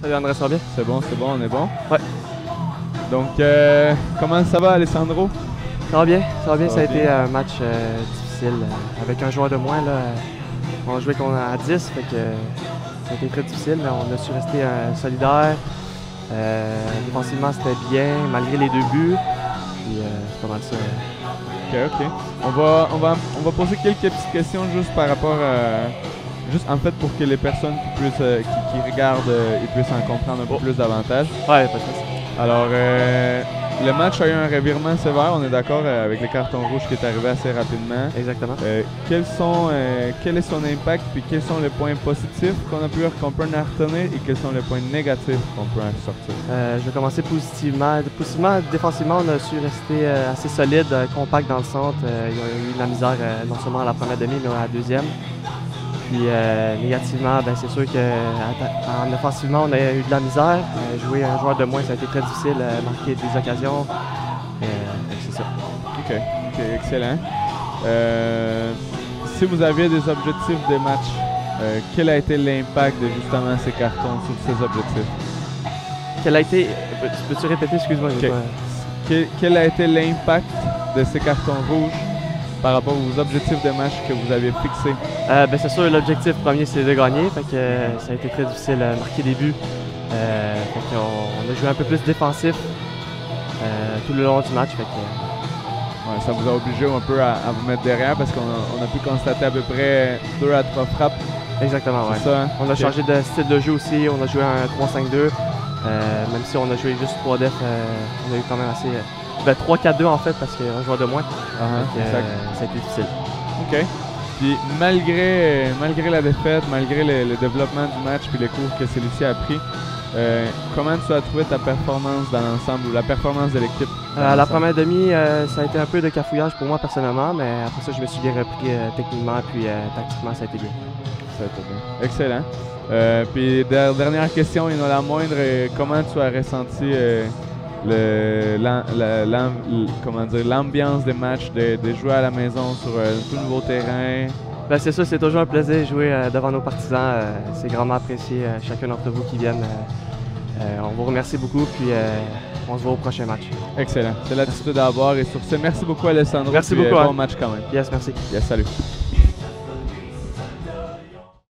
Salut André, ça va bien? C'est bon, on est bon. Ouais. Donc, comment ça va, Alessandro? Ça va bien, ça va bien. Ça Ça a va été bien. un match difficile avec un joueur de moins. Là, on a joué à 10, fait que ça a été très difficile, mais on a su rester solidaire. Défensivement, c'était bien, malgré les 2 buts. Puis c'est pas mal ça. Ok. On va poser quelques petites questions juste par rapport à... Juste en fait pour que les personnes qui regardent ils puissent en comprendre un peu plus davantage. Ouais, pas de stress. Alors, le match a eu un revirement sévère, on est d'accord, avec les cartons rouges qui est arrivé assez rapidement. Exactement. Quel est son impact, puis quels sont les points positifs qu'on peut en retenir et quels sont les points négatifs qu'on peut en sortir? Je vais commencer positivement. Positivement, défensivement, on a su rester assez solide, compact dans le centre. Il y a eu de la misère non seulement à la première demi, mais à la deuxième. Puis négativement, ben, c'est sûr qu'en offensivement, on a eu de la misère. Jouer un joueur de moins, ça a été très difficile, marquer des occasions. C'est ça. Ok, excellent. Si vous aviez des objectifs de match, quel a été l'impact de justement ces cartons sur ces objectifs? Quel a été... Peux-tu répéter, excuse-moi? Okay. Quel a été l'impact de ces cartons rouges par rapport aux objectifs de match que vous avez fixés? Ben, c'est sûr, l'objectif premier, c'est de gagner. Fait que, ça a été très difficile de marquer des buts. Fait on a joué un peu plus défensif tout le long du match. Fait que, ouais, ça vous a obligé un peu à vous mettre derrière parce qu'on a pu constater à peu près 2 à 3 frappes. Exactement, ouais. Ça, hein? On a changé de style de jeu aussi. On a joué un 3-5-2. Même si on a joué juste 3 def, on a eu quand même assez... 3-4-2 en fait, parce qu'il y a un joueur de moins. Ça a été difficile. OK. Puis malgré la défaite, malgré le développement du match puis les cours que celui-ci a pris, comment tu as trouvé ta performance dans l'ensemble ou la performance de l'équipe? La première demi, ça a été un peu de cafouillage pour moi personnellement, mais après ça, je me suis bien repris techniquement puis tactiquement, ça a été bien. Ça a été bien. Excellent. Puis dernière question, et non la moindre, comment tu as ressenti l'ambiance des matchs, de jouer à la maison sur un tout nouveau terrain? Ben, c'est ça, c'est toujours un plaisir de jouer devant nos partisans. C'est grandement apprécié, chacun d'entre vous qui viennent. On vous remercie beaucoup, puis on se voit au prochain match. Excellent. C'est l'attitude à avoir. Et sur ce, merci beaucoup, Alessandro. Merci puis, beaucoup. bon match quand même. Yes, merci. Yes, salut.